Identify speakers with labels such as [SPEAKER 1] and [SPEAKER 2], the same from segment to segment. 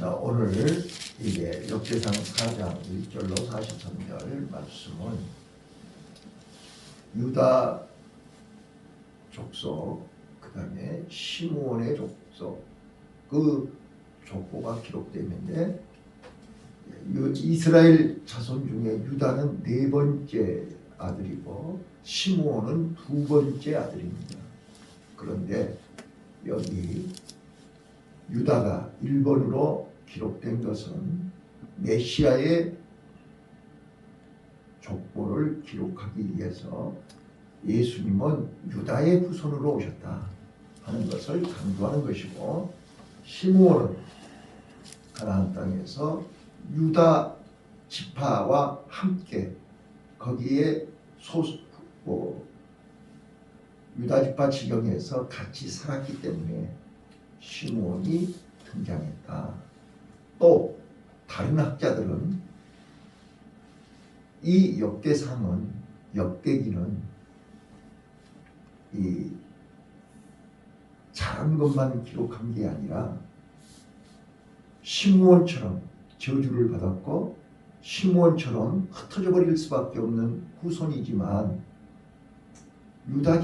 [SPEAKER 1] 자, 오늘 이제 역대상 4장 1절로 43절 말씀은 유다 족속, 그 다음에 시므온의 족속, 그 족보가 기록되어 있는데, 이스라엘 자손 중에 유다는 네 번째 아들이고 시므온은 두 번째 아들입니다. 그런데 여기 유다가 1번으로 기록된 것은 메시아의 족보를 기록하기 위해서 예수님은 유다의 후손으로 오셨다 하는 것을 강조하는 것이고, 시므온은 가나안 땅에서 유다 지파와 함께 거기에 유다 지파 지경에서 같이 살았기 때문에 시므온이 등장했다. 또 다른 학자들은 이 역대기는 이 잘한 것만 기록한 게 아니라 시므온처럼 저주를 받았고 시므온처럼 흩어져 버릴 수밖에 없는 후손이지만 유다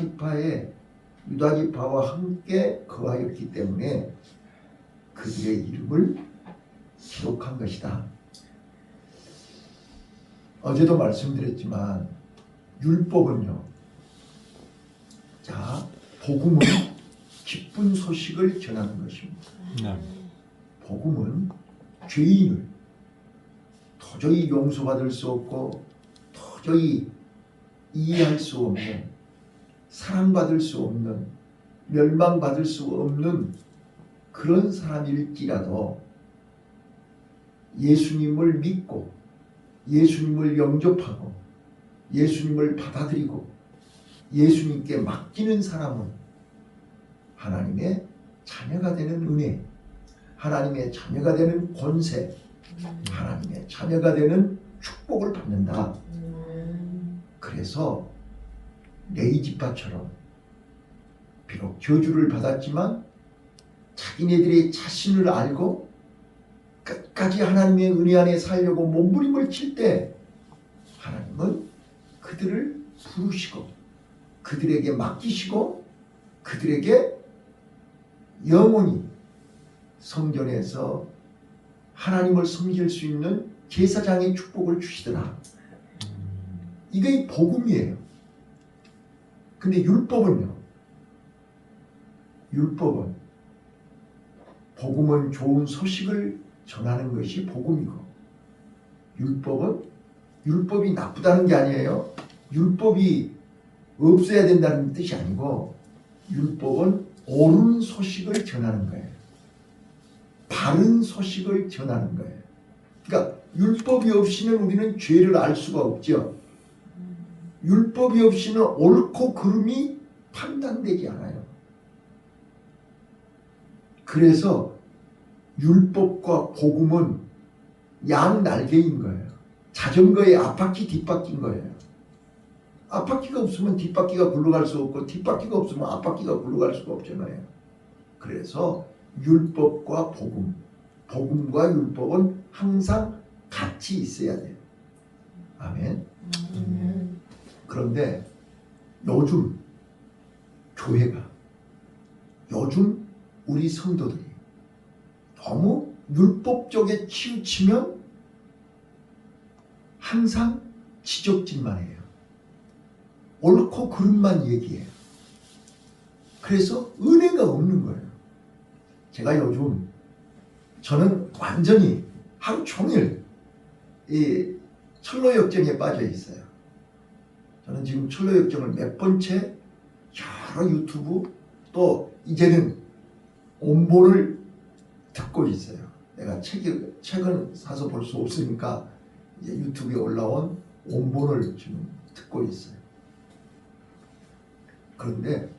[SPEAKER 1] 지파와 함께 거하였기 때문에 그들의 이름을 기록한 것이다. 어제도 말씀드렸지만 율법은요, 자, 복음은 기쁜 소식을 전하는 것입니다. 복음은 죄인을 도저히 용서받을 수 없고 도저히 이해할 수 없는, 사랑받을 수 없는, 멸망받을 수 없는 그런 사람일지라도 예수님을 믿고 예수님을 영접하고 예수님을 받아들이고 예수님께 맡기는 사람은 하나님의 자녀가 되는 은혜, 하나님의 자녀가 되는 권세, 하나님의 자녀가 되는 축복을 받는다. 그래서 레위 지파처럼 비록 저주를 받았지만 자기네들의 자신을 알고 끝까지 하나님의 은혜 안에 살려고 몸부림을 칠 때 하나님은 그들을 부르시고 그들에게 맡기시고 그들에게 영원히 성전에서 하나님을 섬길 수 있는 제사장의 축복을 주시더라. 이게 복음이에요. 근데 율법은 복음은 좋은 소식을 전하는 것이 복음이고, 율법이 나쁘다는 게 아니에요. 율법이 없어야 된다는 뜻이 아니고, 율법은 옳은 소식을 전하는 거예요. 바른 소식을 전하는 거예요. 그러니까 율법이 없이는 우리는 죄를 알 수가 없죠. 율법이 없이는 옳고 그름이 판단되지 않아요. 그래서 율법과 복음은 양 날개인 거예요. 자전거의 앞바퀴 뒷바퀴인 거예요. 앞바퀴가 없으면 뒷바퀴가 굴러갈 수 없고 뒷바퀴가 없으면 앞바퀴가 굴러갈 수가 없잖아요. 그래서 율법과 복음과 율법은 항상 같이 있어야 돼요. 아멘. 그런데 요즘 우리 성도들이 너무 율법 쪽에 치우치면 항상 지적질만 해요. 옳고 그름만 얘기해요. 그래서 은혜가 없는 거예요. 제가 요즘 저는 완전히 하루 종일 이 철로역정에 빠져 있어요. 저는 지금 철로역정을 몇 번째 여러 유튜브 또 이제는 온본을 듣고 있어요. 내가 책은 사서 볼 수 없으니까 이제 유튜브에 올라온 온본을 지금 듣고 있어요. 그런데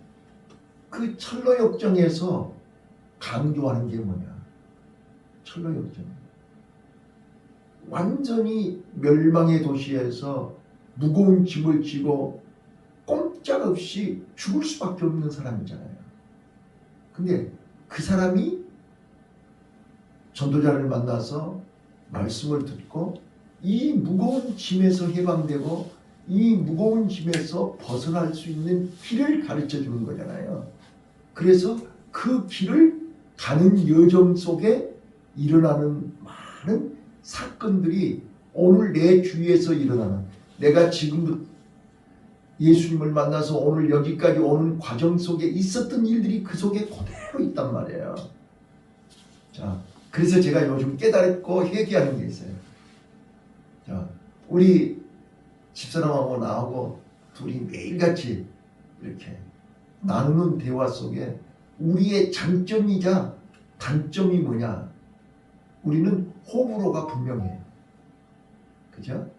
[SPEAKER 1] 그 철로역정에서 강조하는 게 뭐냐? 철로역정. 완전히 멸망의 도시에서 무거운 짐을 지고 꼼짝없이 죽을 수밖에 없는 사람이잖아요. 근데 그 사람이 전도자를 만나서 말씀을 듣고 이 무거운 짐에서 해방되고 이 무거운 짐에서 벗어날 수 있는 길을 가르쳐 주는 거잖아요. 그래서 그 길을 가는 여정 속에 일어나는 많은 사건들이 오늘 내 주위에서 일어나는, 내가 지금 예수님을 만나서 오늘 여기까지 오는 과정 속에 있었던 일들이 그 속에 그대로 있단 말이에요. 자, 그래서 제가 요즘 깨달았고 회개하는 게 있어요. 자, 우리 집사람하고 나하고 둘이 매일같이 이렇게 나누는 대화 속에 우리의 장점이자 단점이 뭐냐? 우리는 호불호가 분명해요. 그죠?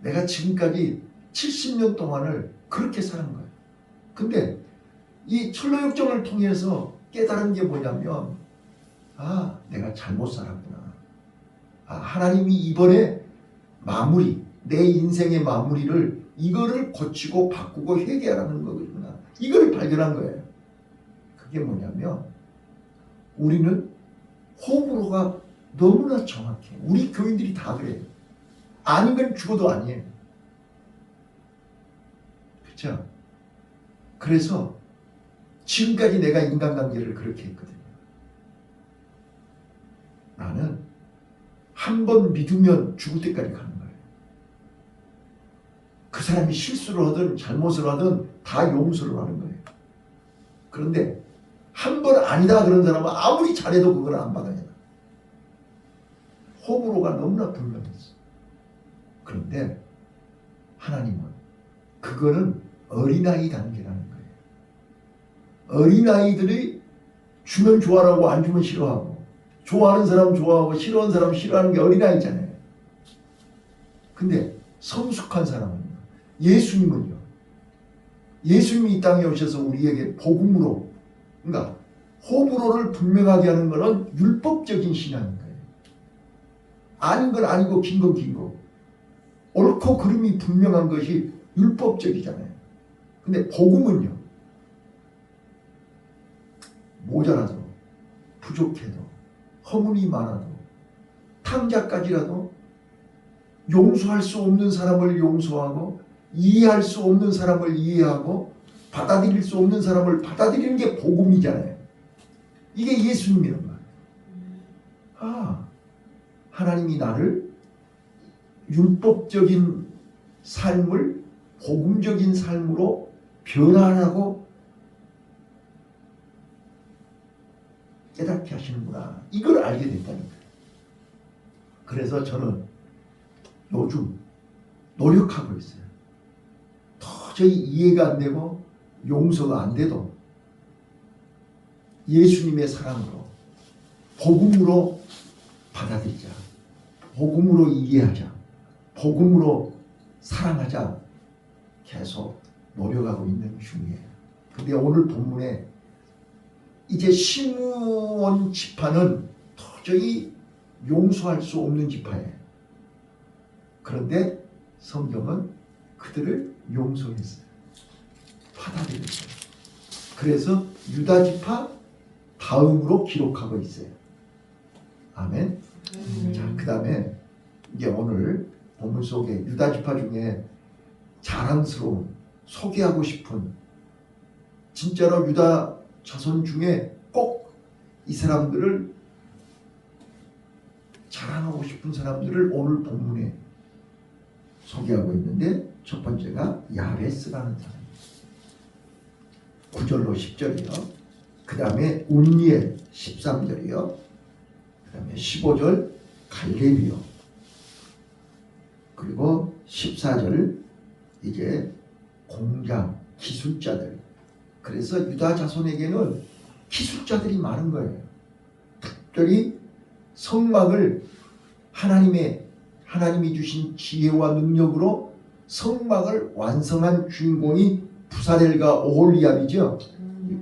[SPEAKER 1] 내가 지금까지 70년 동안을 그렇게 사는 거예요. 근데 이 철로역정을 통해서 깨달은 게 뭐냐면, 아, 내가 잘못 살았구나. 아, 하나님이 이번에 마무리, 내 인생의 마무리를 이거를 고치고 바꾸고 회개하라는 거구나. 이거를 발견한 거예요. 그게 뭐냐면 우리는 호불호가 너무나 정확해. 우리 교인들이 다 그래요. 아닌 건 죽어도 아니에요. 그렇죠? 그래서 지금까지 내가 인간관계를 그렇게 했거든요. 나는 한 번 믿으면 죽을 때까지 가는 거예요. 그 사람이 실수를 하든 잘못을 하든 다 용서를 하는 거예요. 그런데 한 번 아니다 그런 사람은 아무리 잘해도 그걸 안 받아요. 호불호가 너무나 분명했어. 그런데 하나님은 그거는 어린아이 단계라는 거예요. 어린아이들이 주면 좋아하고 안 주면 싫어하고, 좋아하는 사람 좋아하고 싫어하는 사람 싫어하는 게 어린아이잖아요. 근데 성숙한 사람은요, 예수님은요, 예수님이 이 땅에 오셔서 우리에게 복음으로, 그러니까 호불호를 분명하게 하는 것은 율법적인 신앙인 거예요. 아닌 건 아니고 긴 건 긴 거, 옳고 그름이 분명한 것이 율법적이잖아요. 근데 복음은요, 모자라도 부족해도 허물이 많아도 탕자까지라도 용서할 수 없는 사람을 용서하고 이해할 수 없는 사람을 이해하고 받아들일 수 없는 사람을 받아들이는 게 복음이잖아요. 이게 예수님이란 말이에요. 아, 하나님이 나를 율법적인 삶을 복음적인 삶으로 변화하라고 깨닫게 하시는구나. 이걸 알게 됐다는 거예요. 그래서 저는 요즘 노력하고 있어요. 도저히 이해가 안 되고 용서가 안 돼도 예수님의 사랑으로 복음으로 받아들이자. 복음으로 이해하자. 복음으로 사랑하자. 계속 노력하고 있는 중이에요. 근데 오늘 본문에 이제 시므온 지파는 도저히 용서할 수 없는 지파예요. 그런데 성경은 그들을 용서했어요. 받아들였어요. 그래서 유다 지파 다음으로 기록하고 있어요. 아멘. 자, 그 다음에 이제 오늘 본문 속에 유다 지파 중에 자랑스러운, 소개하고 싶은, 진짜로 유다 자손 중에 꼭 이 사람들을 자랑하고 싶은 사람들을 오늘 본문에 소개하고 있는데, 첫 번째가 야베스라는 사람, 9절로 10절이요. 그 다음에 운니엘 13절이요. 그 다음에 15절 갈렙이요. 그리고 14절 이제 공장, 기술자들. 그래서 유다 자손에게는 기술자들이 많은 거예요. 특별히 성막을 하나님이 주신 지혜와 능력으로 성막을 완성한 주인공이 부사렐과 오홀리압이죠.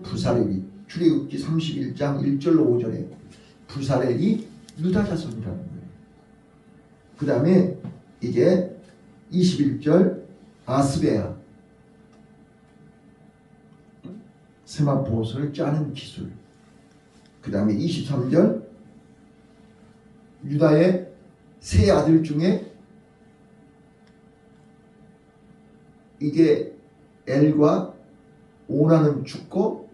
[SPEAKER 1] 부사렐이 출애굽기 31장 1절로 5절에 부사렐이 유다 자손이라는 거예요. 그 다음에 이제 21절 아스베아, 세마포옷을 짜는 기술. 그 다음에 23절 유다의 세 아들 중에 이게 엘과 오나는 죽고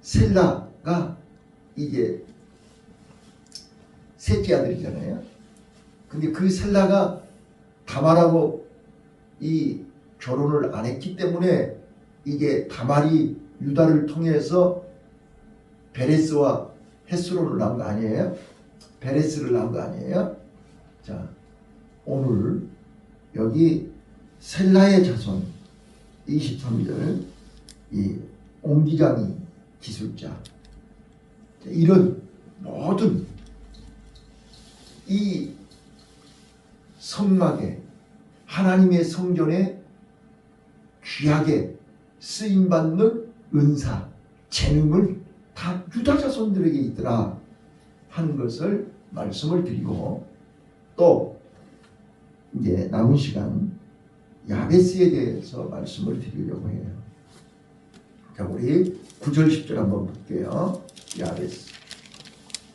[SPEAKER 1] 셀라가 이게 셋째 아들이잖아요. 근데 그 셀라가 다말하고 이 결혼을 안 했기 때문에 이게 다말이 유다를 통해서 베레스와 헤스론을 낳은 거 아니에요? 베레스를 낳은 거 아니에요? 자, 오늘 여기 셀라의 자손 23절 이 옹기장이 기술자, 이런 모든 이 성막에 하나님의 성전에 귀하게 쓰임받는 은사, 재능을 다 유다 자손들에게 있더라 하는 것을 말씀을 드리고, 또 이제 남은 시간 야베스에 대해서 말씀을 드리려고 해요. 자, 우리 9절 10절 한번 볼게요. 야베스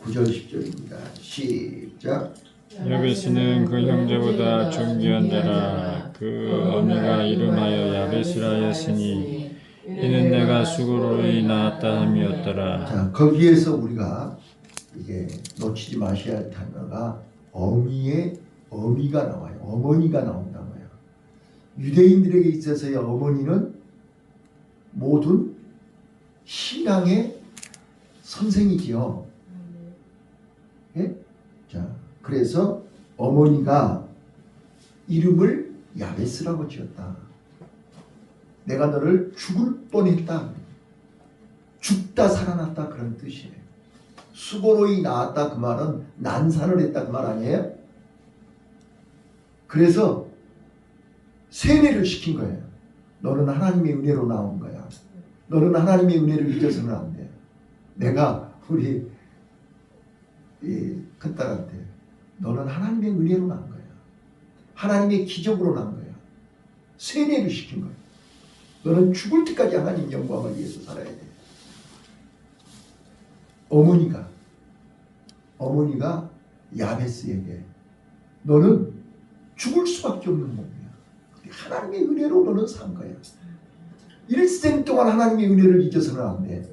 [SPEAKER 1] 9절 10절입니다. 시작.
[SPEAKER 2] 야베스는 그 형제보다 존귀한 자라. 그 어미가 이름하여 야베스라 하였으니 이는 내가 수고로이 낳았다 함이었더라.
[SPEAKER 1] 자, 거기에서 우리가 이게 놓치지 마셔야 할 단어가 어미가 나와요. 어머니가 나온다고요. 유대인들에게 있어서의 어머니는 모든 신앙의 선생이지요. 예? 자, 그래서 어머니가 이름을 야베스라고 지었다. 내가 너를 죽을 뻔했다, 죽다 살아났다, 그런 뜻이에요. 수고로이 나았다, 그 말은 난산을 했다, 그 말 아니에요? 그래서 세뇌를 시킨 거예요. 너는 하나님의 은혜로 나온 거야. 너는 하나님의 은혜를 잊어서는 안 돼. 내가 우리 큰딸한테 너는 하나님의 은혜로 난 거야. 하나님의 기적으로 난 거야. 세뇌를 시킨 거야. 너는 죽을 때까지 하나님 영광을 위해서 살아야 돼. 어머니가 야베스에게 너는 죽을 수밖에 없는 몸이야. 하나님의 은혜로 너는 산 거야. 일생 동안 하나님의 은혜를 잊어서는 안 돼.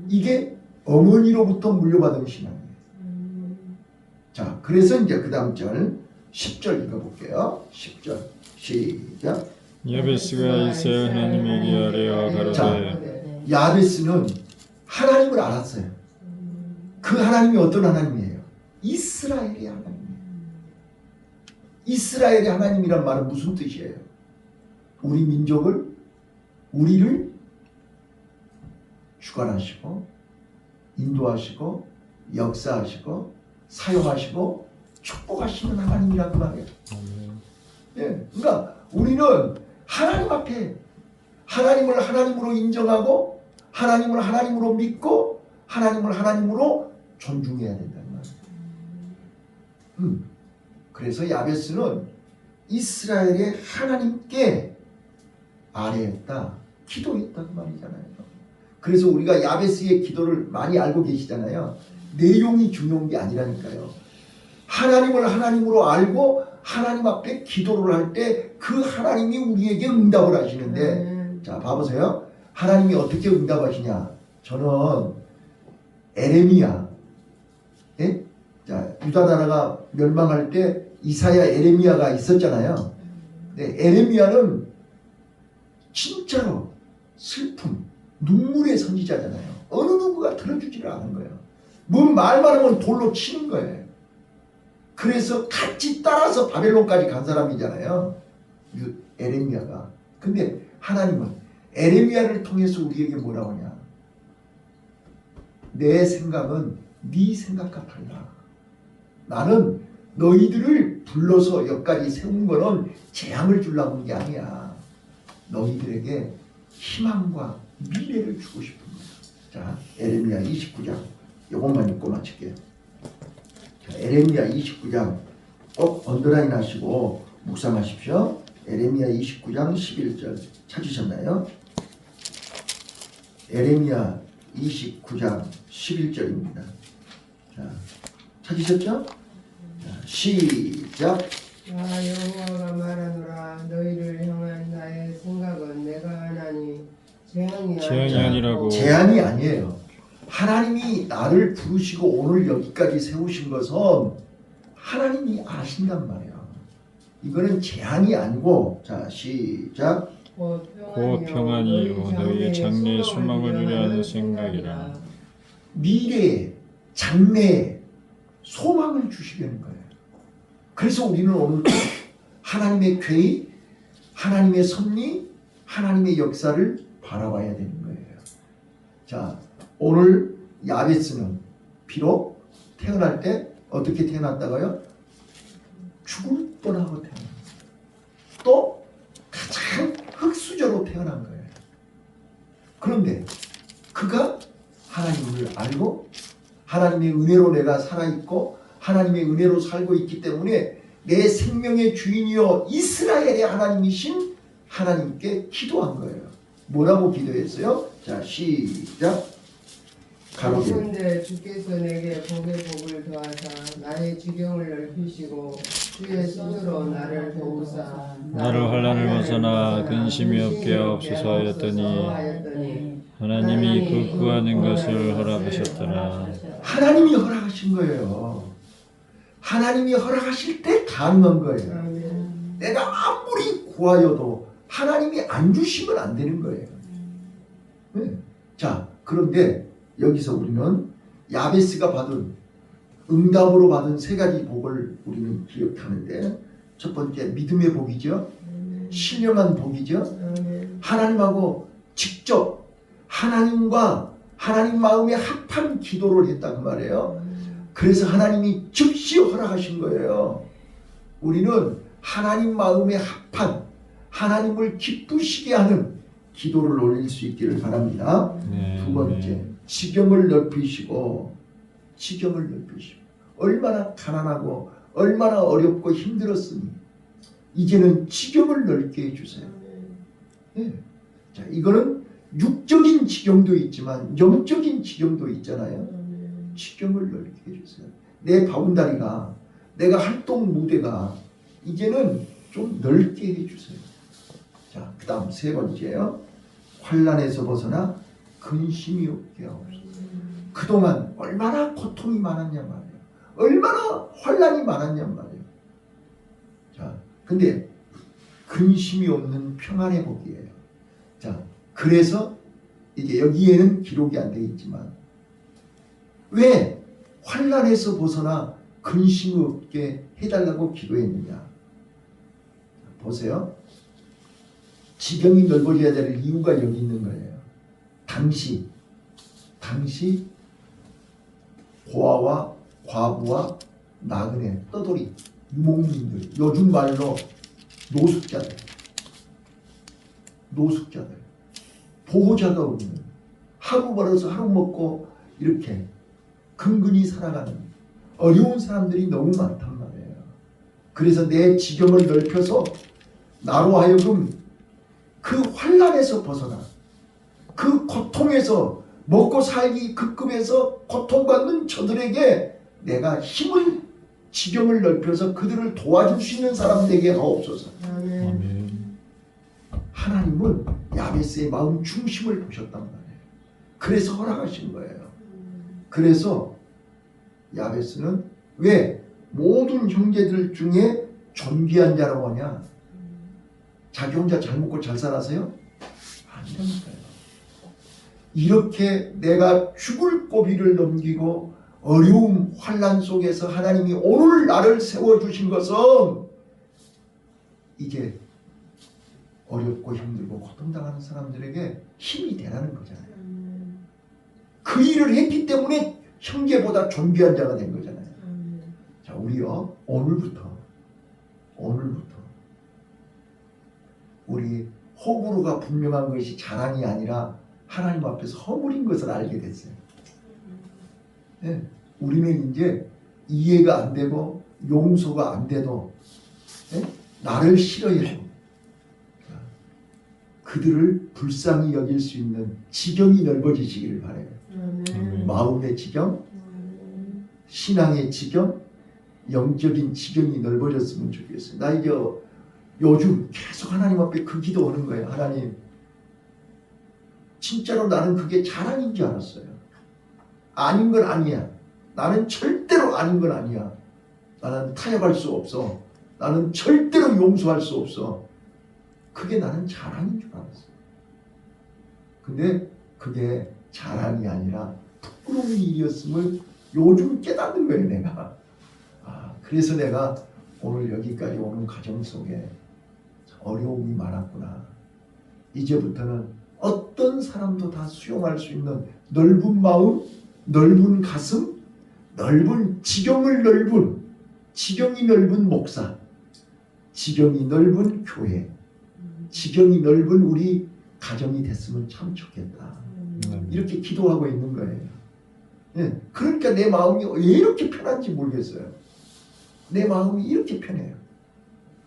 [SPEAKER 1] 이게 어머니로부터 물려받은 신앙이에요. 자, 그래서 이제 그 다음 절 10절 읽어볼게요. 10절 시작.
[SPEAKER 2] 야베스가 이스라엘 하나님에게 아뢰어 가로되.
[SPEAKER 1] 자, 야베스는 하나님을 알았어요. 그 하나님이 어떤 하나님이에요? 이스라엘의 하나님이에요. 이스라엘의 하나님이란 말은 무슨 뜻이에요? 우리 민족을, 우리를 주관하시고 인도하시고 역사하시고 사용하시고 축복하시는 하나님이란 말이에요. 예, 그러니까 우리는 하나님 앞에 하나님을 하나님으로 인정하고 하나님을 하나님으로 믿고 하나님을 하나님으로 존중해야 된다는 말이에요. 그래서 야베스는 이스라엘의 하나님께 아뢰했다, 기도했다, 그 말이잖아요. 그래서 우리가 야베스의 기도를 많이 알고 계시잖아요. 내용이 중요한 게 아니라니까요. 하나님을 하나님으로 알고 하나님 앞에 기도를 할 때 그 하나님이 우리에게 응답을 하시는데, 자, 봐보세요. 하나님이 어떻게 응답하시냐. 저는 에레미야, 예? 자, 유다 나라가 멸망할 때 이사야, 에레미야가 있었잖아요. 근데 에레미야는 진짜로 슬픔, 눈물의 선지자잖아요. 어느 누구가 들어주지를 않은 거예요. 뭔 말만 하면 돌로 치는 거예요. 그래서 같이 따라서 바벨론까지 간 사람이잖아요, 에레미야가. 근데 하나님은 에레미야를 통해서 우리에게 뭐라고 하냐. 내 생각은 네 생각과 달라. 나는 너희들을 불러서 여기까지 세운 거는 재앙을 주려고 하는 게 아니야. 너희들에게 희망과 미래를 주고 싶은 거야. 자, 에레미야 29장 이것만 읽고 마칠게요. 자, 에레미야 29장 꼭 언더라인 하시고 묵상하십시오. 에레미야 29장 11절 찾으셨나요? 에레미야 29장 11절입니다. 자, 찾으셨죠? 자, 시작.
[SPEAKER 3] 여호와가 말하노라 너희를 향한 나의 생각은 내가 하나니
[SPEAKER 2] 재앙이 아니라고.
[SPEAKER 1] 제한이 아니에요. 하나님이 나를 부르시고 오늘 여기까지 세우신 것은 하나님이 아신단 말이에요. 이거는 제한이 아니고, 자 시작.
[SPEAKER 3] 곧
[SPEAKER 2] 평안이요 너희의 장래에 소망을 주려 하는 생각이라.
[SPEAKER 1] 미래에 장래에 소망을 주시려는 거예요. 그래서 우리는 오늘 하나님의 계획, 하나님의 섭리, 하나님의 역사를 바라봐야 되는 거예요. 자, 오늘 야베스는 비록 태어날 때 어떻게 태어났다고요? 죽을 뻔하고 태어났어요. 또 가장 흙수저로 태어난 거예요. 그런데 그가 하나님을 알고 하나님의 은혜로 내가 살아있고 하나님의 은혜로 살고 있기 때문에 내 생명의 주인이여 이스라엘의 하나님이신 하나님께 기도한 거예요. 뭐라고 기도했어요? 자 시작. 가로되
[SPEAKER 3] 그런데 주께서 내게 복의 복을 더하사 나의 지경을 넓히시고 주의 손으로 나를 도우사
[SPEAKER 2] 나를 환난을 벗어나 근심이 없게 하옵소서 하였더니 하나님이 그 구하는 것을 허락하셨더라.
[SPEAKER 1] 하나님이 허락하신 거예요. 하나님이 허락하실 때 가능한 거예요.
[SPEAKER 3] 아멘.
[SPEAKER 1] 내가 아무리 구하여도 하나님이 안 주시면 안 되는 거예요. 네. 자, 그런데 여기서 우리는 야베스가 받은 응답으로 받은 세 가지 복을 우리는 기억하는데, 첫 번째 믿음의 복이죠. 신령한 복이죠. 하나님하고 직접 하나님과 하나님 마음에 합한 기도를 했다고 말해요. 그래서 하나님이 즉시 허락하신 거예요. 우리는 하나님 마음에 합한 하나님을 기쁘시게 하는 기도를 올릴 수 있기를 바랍니다. 두 번째, 지경을 넓히시고 얼마나 가난하고 얼마나 어렵고 힘들었으니 이제는 지경을 넓게 해주세요. 네. 자, 이거는 육적인 지경도 있지만 영적인 지경도 있잖아요. 지경을 넓게 해주세요. 내 바운다리가, 내가 활동 무대가 이제는 좀 넓게 해주세요. 자, 그 다음 세 번째요. 환난에서 벗어나 근심이 없게 하옵소서. 그동안 얼마나 고통이 많았냔 말이에요. 얼마나 환난이 많았냔 말이에요. 자, 근데 근심이 없는 평안의 복이에요. 자, 그래서 이게 여기에는 기록이 안 되어 있지만 왜 환난에서 벗어나 근심 없게 해달라고 기도했느냐? 보세요. 지경이 넓어져야 될 이유가 여기 있는 거예요. 당시 고아와 과부와 나그네, 떠돌이, 유목민들, 요즘 말로 노숙자들, 보호자가 없는, 하루 벌어서 하루 먹고 이렇게 근근히 살아가는 어려운 사람들이 너무 많단 말이에요. 그래서 내 지경을 넓혀서 나로 하여금 그 환난에서 벗어나, 그 고통에서, 먹고 살기 급급해서 고통받는 저들에게 내가 힘을, 지경을 넓혀서 그들을 도와줄 수 있는 사람 되게 하옵소서.
[SPEAKER 3] 아멘.
[SPEAKER 1] 하나님은 야베스의 마음 중심을 보셨단 말이에요. 그래서 허락하신 거예요. 그래서 야베스는 왜 모든 형제들 중에 존귀한 자라고 하냐? 자기 혼자 잘 먹고 잘 살아서요? 아니라니까요. 이렇게 내가 죽을 고비를 넘기고 어려움 환난 속에서 하나님이 오늘 나를 세워주신 것은 이제 어렵고 힘들고 고통당하는 사람들에게 힘이 되라는 거잖아요. 그 일을 했기 때문에 형제보다 존귀한 자가 된 거잖아요. 자, 우리요, 오늘부터 우리 호불호가 분명한 것이 자랑이 아니라 하나님 앞에서 허물인 것을 알게 됐어요. 네, 우리는 이제 이해가 안 되고 용서가 안 돼도 네? 나를 싫어해도 그들을 불쌍히 여길 수 있는 지경이 넓어지시기를 바라요. 마음의 지경, 신앙의 지경, 영적인 지경이 넓어졌으면 좋겠어요. 나 이제 요즘 계속 하나님 앞에 그 기도하는 거예요. 하나님, 진짜로 나는 그게 자랑인 줄 알았어요. 아닌 건 아니야. 나는 절대로 아닌 건 아니야. 나는 타협할 수 없어. 나는 절대로 용서할 수 없어. 그게 나는 자랑인 줄 알았어. 근데 그게 자랑이 아니라 부끄러운 일이었음을 요즘 깨닫는 거예요, 내가. 그래서 내가 오늘 여기까지 오는 과정 속에 어려움이 많았구나. 이제부터는 어떤 사람도 다 수용할 수 있는 넓은 마음, 넓은 가슴, 넓은 지경이 넓은 목사, 지경이 넓은 교회, 지경이 넓은 우리 가정이 됐으면 참 좋겠다. 이렇게 기도하고 있는 거예요. 예, 그러니까 내 마음이 왜 이렇게 편한지 모르겠어요. 내 마음이 이렇게 편해요.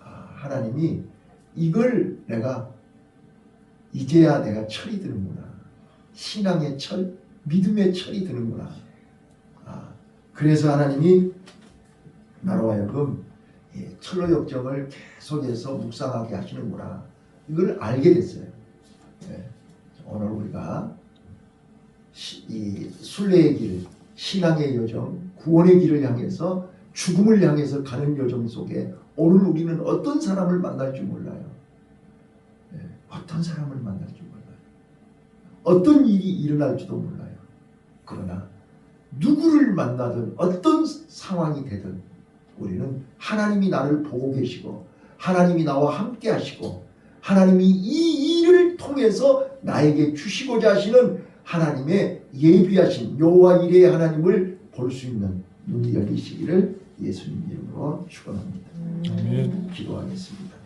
[SPEAKER 1] 하나님이 이걸 내가 이제야 내가 철이 드는구나. 신앙의 철, 믿음의 철이 드는구나. 그래서 하나님이 나로 하여금 철로 역정을 계속해서 묵상하게 하시는구나. 이걸 알게 됐어요. 오늘 우리가 이 순례의 길, 신앙의 여정, 구원의 길을 향해서 죽음을 향해서 가는 여정 속에 오늘 우리는 어떤 사람을 만날지 몰라요. 어떤 사람을 만날지 몰라요. 어떤 일이 일어날지도 몰라요. 그러나 누구를 만나든 어떤 상황이 되든 우리는 하나님이 나를 보고 계시고 하나님이 나와 함께 하시고 하나님이 이 일을 통해서 나에게 주시고자 하시는 하나님의 예비하신 여호와 이레의 하나님을 볼 수 있는 눈이 열리시기를 예수님 이름으로 축원합니다.
[SPEAKER 2] 아멘.
[SPEAKER 1] 기도하겠습니다.